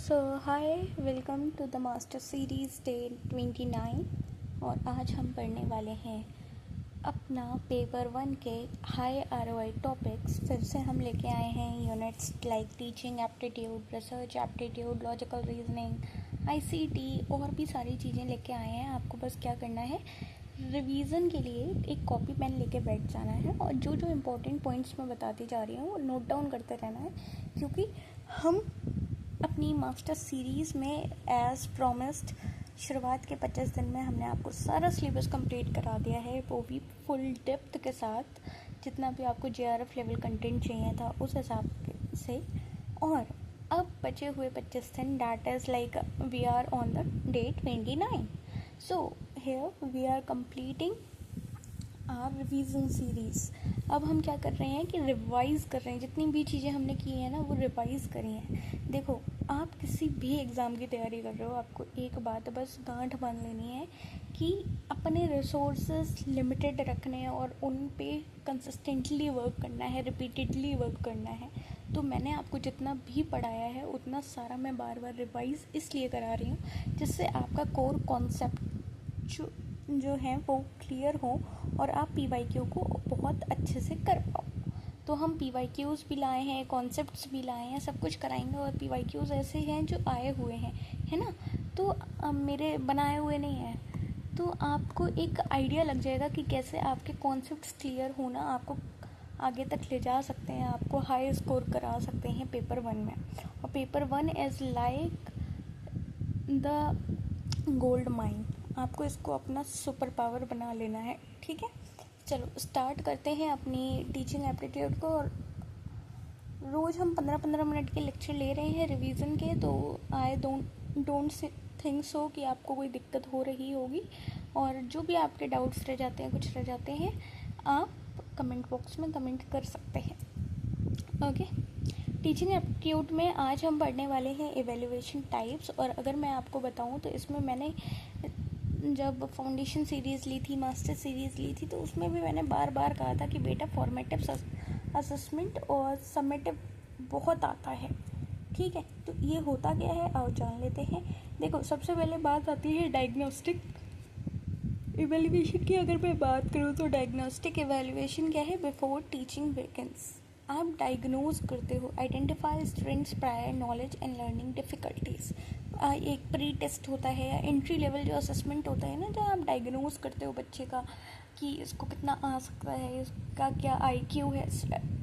So hi, welcome to the master series day 29। और आज हम पढ़ने वाले हैं अपना पेपर 1 के हाई ROI टॉपिक्स। फिर से हम लेके आए हैं units like teaching aptitude, research aptitude, logical reasoning, ICT और भी सारी चीज़ें लेके आए हैं। आपको बस क्या करना है, रिवीजन के लिए एक कॉपी पेन लेके बैठ जाना है और जो जो इम्पोर्टेंट पॉइंट्स मैं बताती जा रही हूँ वो नोट डाउन करते रहना है, क्योंकि हम अपनी मास्टर सीरीज़ में एज़ प्रॉमिस्ड शुरुआत के 25 दिन में हमने आपको सारा सिलेबस कंप्लीट करा दिया है, वो भी फुल डेप्थ के साथ। जितना भी आपको JRF लेवल कंटेंट चाहिए था उस हिसाब से। और अब बचे हुए 25 दिन, that is like we are on the day 29। So here we are completing our revision series. अब हम क्या कर रहे हैं कि रिवाइज़ कर रहे हैं, जितनी भी चीज़ें हमने की हैं ना वो रिवाइज़ करी हैं। देखो, आप किसी भी एग्ज़ाम की तैयारी कर रहे हो, आपको एक बात बस गांठ बांध लेनी है कि अपने रिसोर्सेज लिमिटेड रखने हैं और उन पे कंसिस्टेंटली वर्क करना है, रिपीटेडली वर्क करना है। तो मैंने आपको जितना भी पढ़ाया है उतना सारा मैं बार बार रिवाइज़ इसलिए करा रही हूँ जिससे आपका कोर कॉन्सेप्ट जो है वो क्लियर हो और आप PYQ को बहुत अच्छे से कर पाओ। तो हम PYQs भी लाए हैं, कॉन्सेप्ट्स भी लाए हैं, सब कुछ कराएंगे। और PYQs ऐसे हैं जो आए हुए हैं, है ना, तो मेरे बनाए हुए नहीं हैं। तो आपको एक आइडिया लग जाएगा कि कैसे आपके कॉन्सेप्ट्स क्लियर होना आपको आगे तक ले जा सकते हैं, आपको हाई स्कोर करा सकते हैं पेपर 1 में। और paper 1 is like the gold mine. आपको इसको अपना सुपर पावर बना लेना है, ठीक है। चलो स्टार्ट करते हैं अपनी टीचिंग एप्टीट्यूड को। और रोज़ हम 15-15 मिनट के लेक्चर ले रहे हैं रिवीजन के, तो आई डोंट थिंक सो कि आपको कोई दिक्कत हो रही होगी। और जो भी आपके डाउट्स रह जाते हैं, कुछ रह जाते हैं, आप कमेंट बॉक्स में कमेंट कर सकते हैं। ओके, टीचिंग एप्टीट्यूड में आज हम पढ़ने वाले हैं एवेल्युएशन टाइप्स। और अगर मैं आपको बताऊं तो इसमें मैंने जब फाउंडेशन सीरीज़ ली थी, मास्टर सीरीज़ ली थी, तो उसमें भी मैंने बार बार कहा था कि बेटा फॉर्मेटिव असेसमेंट और समेटिव बहुत आता है, ठीक है। तो ये होता क्या है आओ जान लेते हैं। देखो, सबसे पहले बात आती है डायग्नोस्टिक इवेल्युएशन की। अगर मैं बात करूँ तो डायग्नोस्टिक इवेल्युएशन क्या है? बिफोर टीचिंग बिगिंस आप डायग्नोज करते हो, identify students prior knowledge and learning difficulties. एक प्री टेस्ट होता है या एंट्री लेवल जो असेसमेंट होता है ना, जहाँ आप डायग्नोज करते हो बच्चे का कि इसको कितना आ सकता है, इसका क्या IQ है,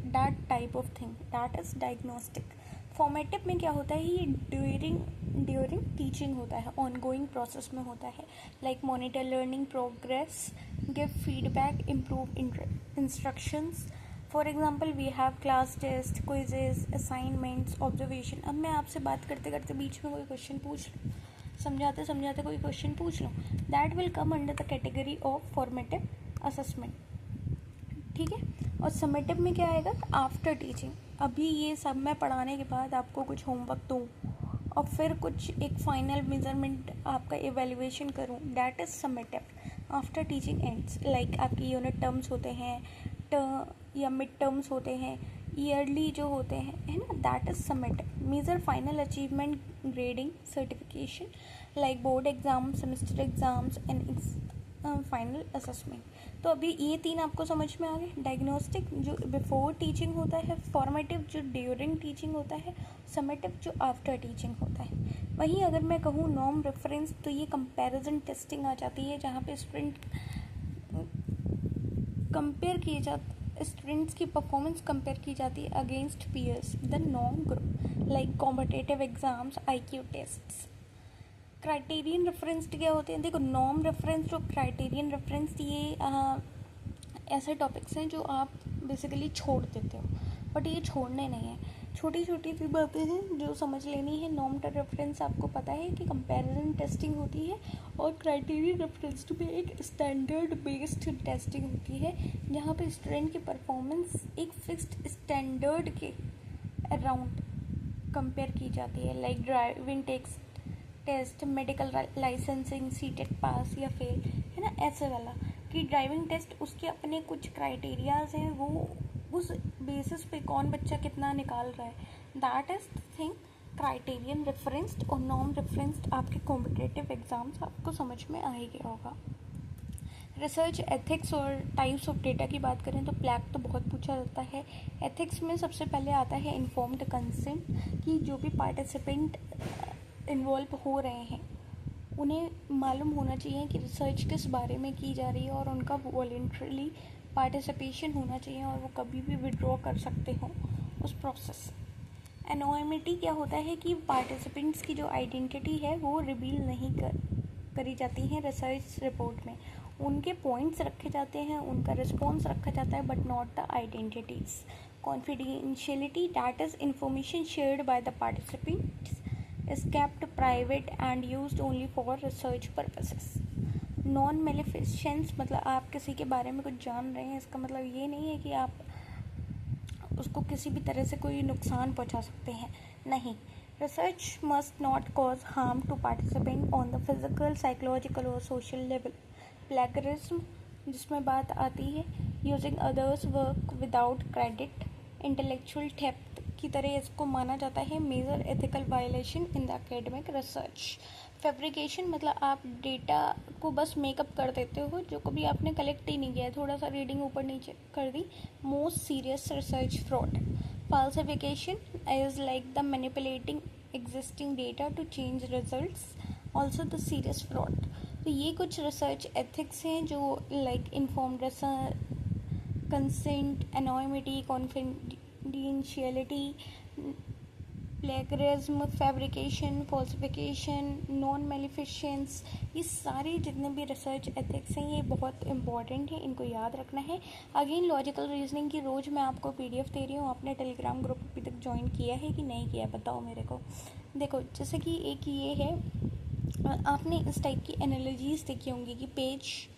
that type of thing, that is diagnostic. Formative में क्या होता है, ये ड्यूरिंग टीचिंग होता है, ऑनगोइंग प्रोसेस में होता है, like monitor learning progress, give feedback, improve instructions. For example we have class test, quizzes, assignments, observation. अब मैं आपसे बात करते करते बीच में कोई क्वेश्चन पूछ लूँ, समझाते समझाते कोई क्वेश्चन पूछ लूँ, that will come under the category of formative assessment, ठीक है। और समेटिव में क्या आएगा? After teaching. अभी ये सब मैं पढ़ाने के बाद आपको कुछ होमवर्क दूँ और फिर कुछ एक फाइनल मेजरमेंट आपका एवेल्युएशन करूँ, that is summative. After teaching ends, like आपकी यूनिट टर्म्स होते हैं, या मिड टर्म्स होते हैं, ईयरली जो होते हैं, है ना, that is summative. Major final achievement, grading, certification, like board exam, semester exams and final assessment. तो अभी ये 3 आपको समझ में आ गए। डायग्नोस्टिक जो बिफोर टीचिंग होता है, फॉर्मेटिव जो ड्यूरिंग टीचिंग होता है, समेटिव जो आफ्टर टीचिंग होता है। वहीं अगर मैं कहूँ नॉर्म रेफरेंस, तो ये कंपैरिजन टेस्टिंग आ जाती है, जहाँ पे स्टूडेंट कंपेयर किए जाते, स्टूडेंट्स की परफॉर्मेंस कंपेयर की जाती है against peers, the norm group, like competitive exams, IQ tests. Criterion reference क्या होते हैं? देखो, नॉर्म रेफरेंस जो क्राइटेरियन रेफरेंस, ये ऐसे टॉपिक्स हैं जो आप बेसिकली छोड़ देते हो, बट ये छोड़ने नहीं है। छोटी छोटी सी बातें हैं जो समझ लेनी है। नॉर्म रेफरेंस आपको पता है कि कंपैरिजन टेस्टिंग होती है, और क्राइटेरियन रेफरेंस में एक स्टैंडर्ड बेस्ड टेस्टिंग होती है, जहाँ पे स्टूडेंट की परफॉर्मेंस एक फिक्स्ड स्टैंडर्ड के अराउंड कंपेयर की जाती है, like driving test, medical licensing, CTET pass या फेल, है ना, ऐसे वाला। कि ड्राइविंग टेस्ट उसके अपने कुछ क्राइटेरियाज हैं, वो उस बेसिस पे कौन बच्चा कितना निकाल रहा है, that is the thing criterion referenced और नॉन रेफरेंस्ड आपके कॉम्पिटिटिव एग्जाम्स आपको समझ में आ ही गया होगा। रिसर्च एथिक्स और टाइप्स ऑफ डेटा की बात करें तो प्लैग तो बहुत पूछा जाता है। एथिक्स में सबसे पहले आता है इन्फॉर्म्ड कंसेंट, कि जो भी पार्टिसिपेंट इन्वॉल्व हो रहे हैं उन्हें मालूम होना चाहिए कि रिसर्च किस बारे में की जा रही है और उनका वॉलंटरीली पार्टिसिपेशन होना चाहिए और वो कभी भी विड्रॉ कर सकते हो उस प्रोसेस से। एनोनिमिटी क्या होता है कि पार्टिसिपेंट्स की जो आइडेंटिटी है वो रिवील नहीं करी जाती है रिसर्च रिपोर्ट में। उनके पॉइंट्स रखे जाते हैं, उनका रिस्पॉन्स रखा जाता है, but not the identities. Confidentiality, that is information shared by the participants is kept private and used only for research purposes. Non maleficence, मतलब आप किसी के बारे में कुछ जान रहे हैं, इसका मतलब ये नहीं है कि आप उसको किसी भी तरह से कोई नुकसान पहुंचा सकते हैं, नहीं। Research must not cause harm to participant on the physical, psychological और सोशल लेवल। प्लेगरिज्म, जिसमें बात आती है using others work without credit. Intellectual theft की तरह इसको माना जाता है major ethical violation in the academic research. Fabrication, मतलब आप डेटा को बस मेकअप कर देते हो, जो कभी आपने कलेक्ट ही नहीं किया, थोड़ा सा रीडिंग ऊपर नीचे कर दी। Most serious research fraud. Falsification is like the manipulating existing data to change results, also the serious fraud. तो ये कुछ रिसर्च एथिक्स हैं जो like informed consent, anonymity, confidentiality, plagiarism, fabrication, falsification, non maleficence, ये सारे जितने भी रिसर्च एथिक्स हैं ये बहुत इंपॉर्टेंट है, इनको याद रखना है। अगेन लॉजिकल रीजनिंग की रोज़ मैं आपको PDF दे रही हूँ। आपने टेलीग्राम ग्रुप अभी तक ज्वाइन किया है कि नहीं किया, बताओ मेरे को। देखो, जैसे कि एक ये है, आपने इस टाइप की एनालॉजीज देखी होंगी कि पेज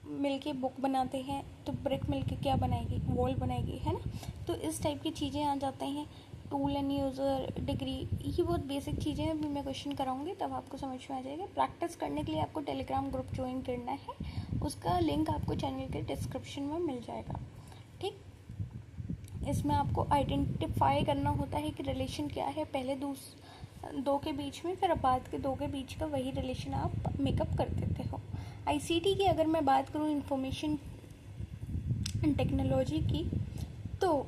मिलके बुक बनाते हैं तो ब्रिक मिलके क्या बनाएगी, वॉल बनाएगी, है ना। तो इस टाइप की चीज़ें आ जाते हैं। टूल एंड यूज़र, डिग्री, ये बहुत बेसिक चीज़ें हैं, अभी मैं क्वेश्चन कराऊंगी तब आपको समझ में आ जाएगा। प्रैक्टिस करने के लिए आपको टेलीग्राम ग्रुप ज्वाइन करना है, उसका लिंक आपको चैनल के डिस्क्रिप्शन में मिल जाएगा, ठीक। इसमें आपको आइडेंटिफाई करना होता है कि रिलेशन क्या है, पहले दो के बीच में, फिर बाद के दो के बीच का वही रिलेशन आप मेकअप कर देते हो। ICT की अगर मैं बात करूँ, इंफॉर्मेशन टेक्नोलॉजी की, तो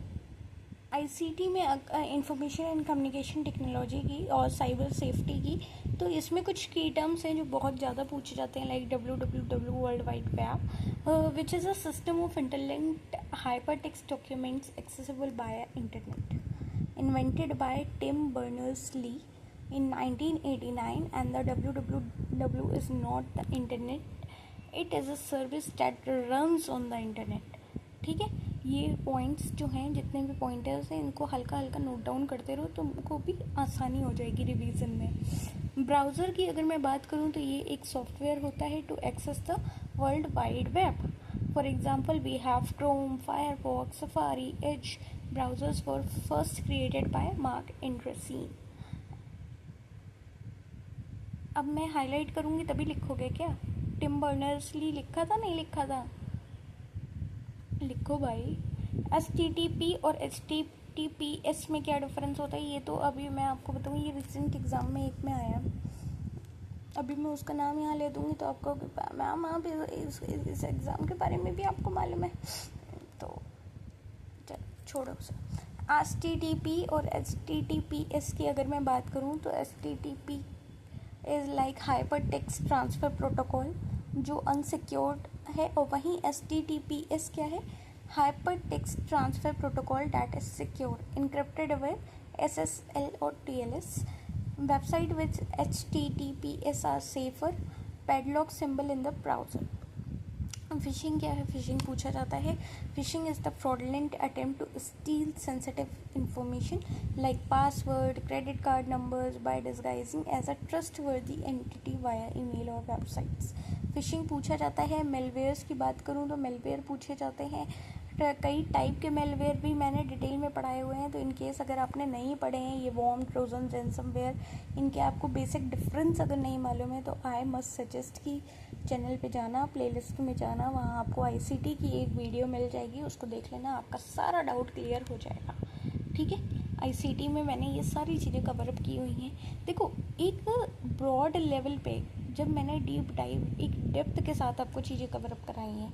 ICT में इंफॉर्मेशन एंड कम्युनिकेशन टेक्नोलॉजी की और साइबर सेफ्टी की, तो इसमें कुछ की टर्म्स हैं जो बहुत ज़्यादा पूछे जाते हैं, like WWW world wide web, which is a system of interlinked hypertext documents accessible by internet, invented by Tim Berners-Lee in 1989, and the WWW is not the internet, it is a service that runs on the internet, ठीक है। ये points जो हैं, जितने भी pointers हैं, इनको हल्का हल्का नोट डाउन करते रहो, तुमको भी आसानी हो जाएगी रिवीजन में। ब्राउज़र की अगर मैं बात करूँ तो ये एक सॉफ्टवेयर होता है to access the world wide web. For example we have Chrome, Firefox, Safari, Edge. Browsers were first created by Marc Andreessen. अब मैं हाईलाइट करूँगी तभी लिखोगे क्या? टिम बर्नर्स-ली लिखा था, नहीं लिखा था? लिखो भाई। HTTP और HTTPS में क्या डिफरेंस होता है, ये तो अभी मैं आपको बताऊँगी, ये रिसेंट एग्ज़ाम में एक में आया। अभी मैं उसका नाम यहाँ ले दूँगी तो आपको, मैम आप इस एग्ज़ाम के बारे में भी आपको मालूम है, तो चल छोड़ो उसे। HTTP और HTTPS की अगर मैं बात करूँ तो HTTP is like hyper text transfer protocol, जो अनसिक्योर्ड है, और वहीं HTTPS क्या है, hyper text transfer protocol that is secure, encrypted with SSL और TLS। Website with HTTPS are safer, padlock symbol in the browser. Phishing क्या है? Phishing पूछा जाता है। Phishing is the fraudulent attempt to steal sensitive information like password, credit card numbers by disguising as a trustworthy entity via email और websites. Fishing पूछा जाता है। Malwares की बात करूँ तो मेलवेयर पूछे जाते हैं। कई टाइप के मेलवेयर भी मैंने डिटेल में पढ़ाए हुए हैं, तो इन केस अगर आपने नहीं पढ़े हैं ये वॉर्म, ट्रोजन, रैंसमवेयर, इनके आपको बेसिक डिफरेंस अगर नहीं मालूम है तो आई मस्ट सजेस्ट कि चैनल पे जाना, प्लेलिस्ट में जाना, वहाँ आपको ICT की एक वीडियो मिल जाएगी, उसको देख लेना, आपका सारा डाउट क्लियर हो जाएगा, ठीक है। आईसीटी में मैंने ये सारी चीज़ें कवर अप की हुई हैं। देखो, एक ब्रॉड लेवल पे जब मैंने डीप डाइव एक डेप्थ के साथ आपको चीज़ें कवर अप कराई हैं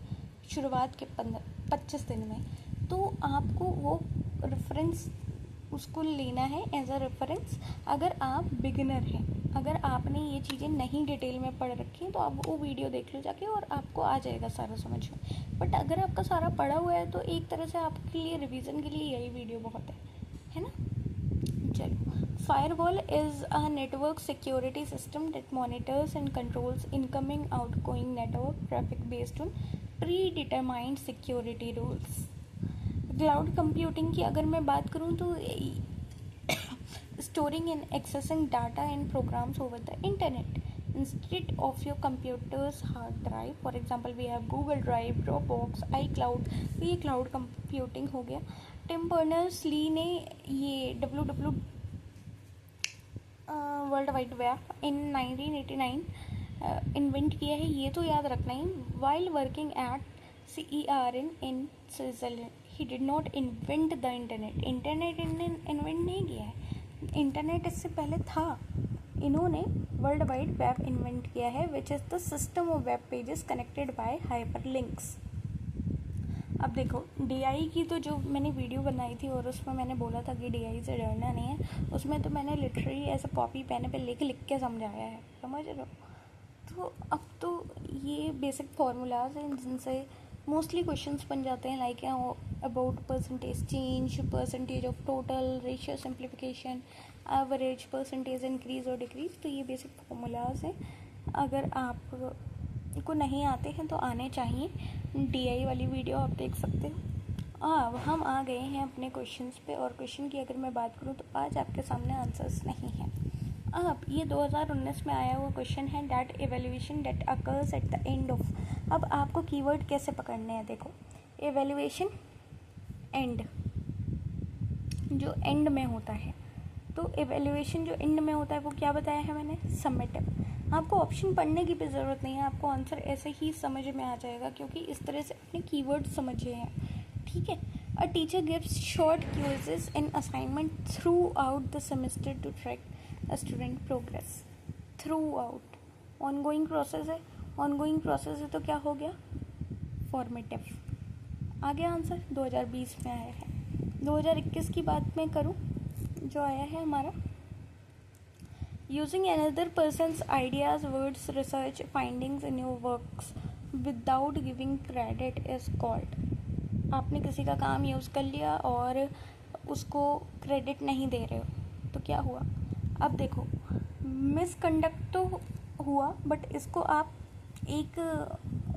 शुरुआत के 25 दिन में, तो आपको वो रेफरेंस उसको लेना है एज अ रेफरेंस। अगर आप बिगिनर हैं, अगर आपने ये चीज़ें नहीं डिटेल में पढ़ रखी हैं, तो आप वो वीडियो देख लो जाके और आपको आ जाएगा सारा समझ में। बट अगर आपका सारा पढ़ा हुआ है तो एक तरह से आपके लिए रिवीजन के लिए यही वीडियो बहुत है ना। चलो, firewall is a network security system that monitors and controls incoming outgoing network traffic based on pre determined security rules. Cloud computing की अगर मैं बात करूँ तो storing and accessing data and programs over the internet instead of your computer's hard drive. For example, we have Google Drive, Dropbox, iCloud. तो ये cloud computing हो गया। टिम बर्नर्स ली ने ये WW world wide web in 1989 invent किया है, ये तो याद रखना ही। While working at CERN in Switzerland, he did not invent the internet. Internet invent नहीं किया है, इंटरनेट इससे पहले था। इन्होंने वर्ल्ड वाइड वेब इन्वेंट किया है, which is the system of web pages connected by hyper links. अब देखो, DI की तो जो मैंने वीडियो बनाई थी और उसमें मैंने बोला था कि DI से डरना नहीं है, उसमें तो मैंने लिटरली ऐसे कॉपी पेन पे लिख के समझाया है, समझ रहे हो। तो अब तो ये बेसिक फार्मूलाज हैं जिनसे मोस्टली क्वेश्चंस बन जाते हैं, like about percentage change, percentage of total, ratio simplification, average, percentage increase और डिक्रीज। तो ये बेसिक फार्मूलाज हैं, अगर आपको नहीं आते हैं तो आने चाहिए। DI वाली वीडियो आप देख सकते हो। अब हम आ गए हैं अपने क्वेश्चंस पे, और क्वेश्चन की अगर मैं बात करूँ तो आज आपके सामने आंसर्स नहीं हैं। अब ये 2019 में आया हुआ क्वेश्चन है, that evaluation that occurs at the end of. अब आपको कीवर्ड कैसे पकड़ने हैं, देखो, एवेल्यूएशन एंड, जो एंड में होता है, तो एवेल्यूएशन जो एंड में होता है वो क्या बताया है मैंने, समेटिव। आपको ऑप्शन पढ़ने की भी ज़रूरत नहीं है, आपको आंसर ऐसे ही समझ में आ जाएगा, क्योंकि इस तरह से अपने कीवर्ड समझे हैं, ठीक है। A teacher gives short quizzes and assignment through out the semester two track student progress. Through out ongoing process है, ऑनगोइंग प्रोसेस है तो क्या हो गया, फॉर्मेटिव। आ गया आंसर, 2020 में आया है। 2021 की बात मैं करूं, जो आया है हमारा, using another persons ideas, words, research findings in your works without giving credit is called. आपने किसी का काम यूज़ कर लिया और उसको क्रेडिट नहीं दे रहे हो, तो क्या हुआ। अब देखो, मिसकंडक्ट तो हुआ, बट इसको आप एक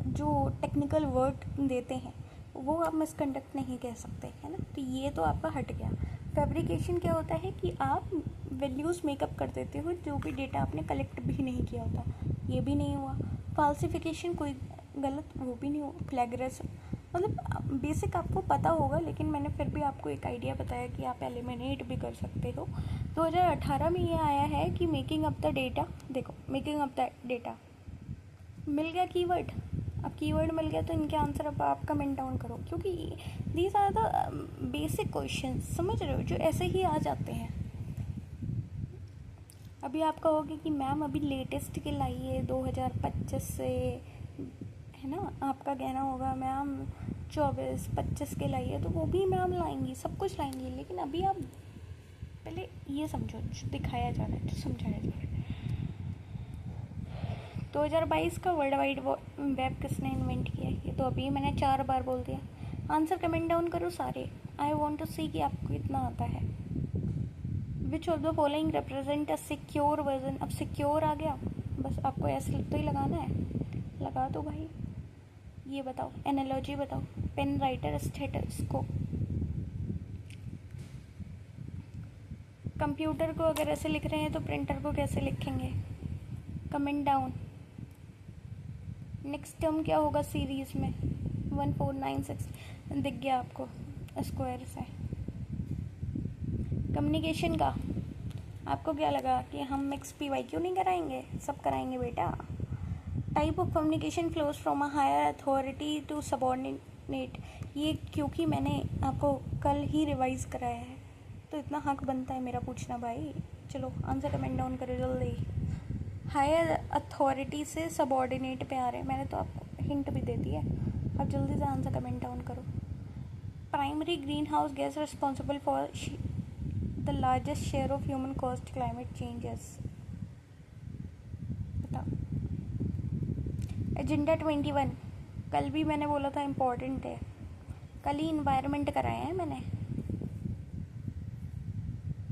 जो टेक्निकल वर्ड देते हैं वो आप मिसकंडक्ट नहीं कह सकते, है ना। तो ये तो आपका हट गया। फैब्रिकेशन क्या होता है कि आप वैल्यूज़ मेकअप कर देते हो जो भी डेटा आपने कलेक्ट भी नहीं किया होता, ये भी नहीं हुआ। फाल्सिफिकेशन कोई गलत, वो भी नहीं हुआ। प्लेगरिज्म, मतलब बेसिक आपको पता होगा, लेकिन मैंने फिर भी आपको एक आइडिया बताया कि आप एलिमिनेट भी कर सकते हो। 2018 में ये आया है कि मेकिंग अप द डेटा। देखो, मेकिंग अप द डेटा मिल गया कीवर्ड। अब कीवर्ड मिल गया तो इनके आंसर अब आप कमेंट डाउन करो, क्योंकि these are the basic question, समझ रहे हो, जो ऐसे ही आ जाते हैं। अभी आप कहोगे कि मैम अभी लेटेस्ट के लाइए 2025 से, है ना, आपका कहना होगा मैम 24-25 के लाइए, तो वो भी मैम लाएंगी, सब कुछ लाएंगी, लेकिन अभी आप पहले ये समझो जो दिखाया जा रहा है, जो समझाया जा रहा है। 2022 का वर्ल्ड वाइड वेब किसने इन्वेंट किया, ये तो अभी मैंने 4 बार बोल दिया। आंसर कमेंट डाउन करो सारे, आई वॉन्ट टू सी कि आपको कितना आता है। Which of the following represent a secure version. अब सिक्योर आ गया, बस आपको ऐसे तो ही लगाना है, लगा दो भाई। ये बताओ, एनालॉजी बताओ, पेन राइटर स्टेटस्कोप। कंप्यूटर को अगर ऐसे लिख रहे हैं तो प्रिंटर को कैसे लिखेंगे, कमेंट डाउन। नेक्स्ट टर्म क्या होगा सीरीज़ में, 1496 दिख गया आपको स्क्वायर से। कम्युनिकेशन का आपको क्या लगा कि हम मिक्स PY क्यों नहीं कराएंगे, सब कराएंगे बेटा। Type of communication flows from a higher authority to subordinate. ये क्योंकि मैंने आपको कल ही रिवाइज़ कराया है, तो इतना हक बनता है मेरा पूछना भाई। चलो आंसर कमेंट डाउन करो जल्दी। हायर अथॉरिटी से सबॉर्डिनेट पे आ रहे हैं, मैंने तो आपको हिंट भी दे दी है। अब जल्दी से आंसर कमेंट डाउन करो। Primary green house gas responsible for the largest share of human cost climate changes. बताओ। एजेंडा 21 कल भी मैंने बोला था इम्पोर्टेंट है, कल ही इन्वायरमेंट कराया है मैंने।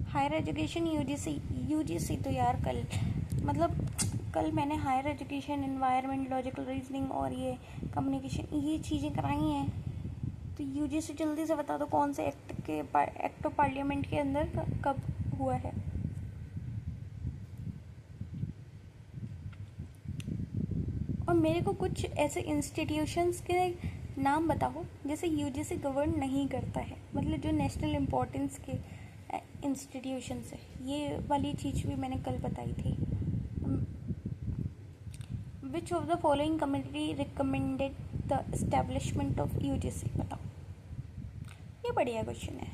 हायर एजुकेशन यूजीसी तो यार कल, मतलब कल मैंने higher education, environment, logical reasoning और ये कम्युनिकेशन, ये चीज़ें कराई हैं। तो यूजीसी जल्दी से बता दो कौन से एक्ट ऑफ पार्लियामेंट के अंदर कब हुआ है। और मेरे को कुछ ऐसे इंस्टीट्यूशंस के नाम बताओ जैसे यूजीसी गवर्न नहीं करता है, मतलब जो नेशनल इम्पोर्टेंस के इंस्टीट्यूशंस है। ये वाली चीज़ भी मैंने कल बताई थी। Which of the following committee recommended the establishment of UGC. बताओ। ये बढ़िया क्वेश्चन है।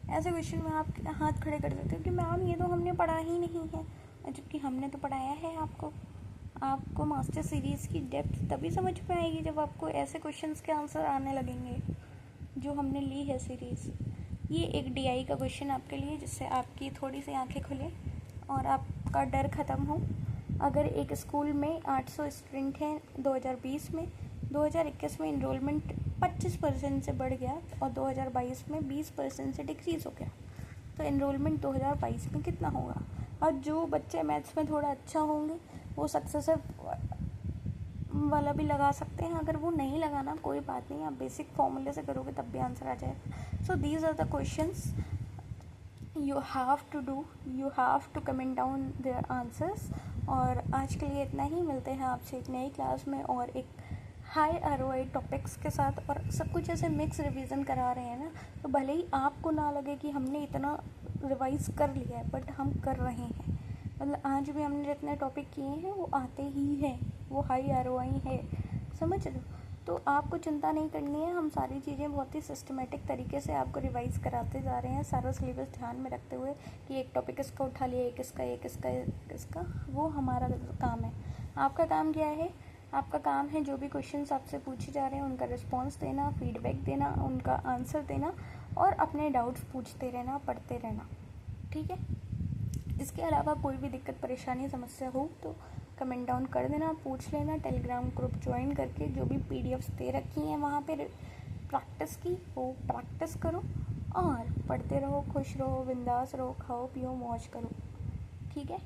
ऐसे क्वेश्चन में आप हाथ खड़े कर देते हो कि मैम ये तो हमने पढ़ा ही नहीं है, जबकि हमने तो पढ़ाया है आपको। आपको मास्टर सीरीज़ की डेप्थ तभी समझ में आएगी जब आपको ऐसे क्वेश्चंस के आंसर आने लगेंगे जो हमने ली है सीरीज़। ये एक डीआई का क्वेश्चन आपके लिए, जिससे आपकी थोड़ी सी आंखें खुले और आपका डर ख़त्म हो। अगर एक स्कूल में 800 स्टूडेंट हैं 2020 में, 2021 में इनरोलमेंट 25% से बढ़ गया और 2022 में 20% से डिक्रीज़ हो गया, तो इनरोलमेंट 2022 में कितना होगा। और जो बच्चे मैथ्स में थोड़ा अच्छा होंगे वो सक्सेसिव वाला भी लगा सकते हैं। अगर वो नहीं लगाना कोई बात नहीं, आप बेसिक फॉर्मूले से करोगे तब भी आंसर आ जाएगा। So these are the questions you have to do, you have to comment down their answers. और आज के लिए इतना ही, मिलते हैं आपसे एक नई क्लास में और एक हाई आरओआई टॉपिक्स के साथ। और सब कुछ ऐसे मिक्स रिवीजन करा रहे हैं ना, तो भले ही आपको ना लगे कि हमने इतना रिवाइज कर लिया है, बट हम कर रहे हैं। मतलब आज भी हमने जितने टॉपिक किए हैं वो आते ही हैं, वो हाई आरओआई है, समझ लो। तो आपको चिंता नहीं करनी है, हम सारी चीज़ें बहुत ही सिस्टमेटिक तरीके से आपको रिवाइज़ कराते जा रहे हैं, सारा सिलेबस ध्यान में रखते हुए कि एक टॉपिक इसका उठा लिया, एक इसका, वो हमारा काम है। आपका काम क्या है? आपका काम है जो भी क्वेश्चंस आपसे पूछे जा रहे हैं उनका रिस्पॉन्स देना, फीडबैक देना, उनका आंसर देना और अपने डाउट्स पूछते रहना, पढ़ते रहना, ठीक है। इसके अलावा कोई भी दिक्कत, परेशानी, समस्या हो तो कमेंट डाउन कर देना, पूछ लेना। टेलीग्राम ग्रुप ज्वाइन करके जो भी पीडीएफ्स दे रखी हैं वहाँ पे प्रैक्टिस की, वो प्रैक्टिस करो और पढ़ते रहो, खुश रहो, बिंदास रहो, खाओ पियो, मौज करो, ठीक है।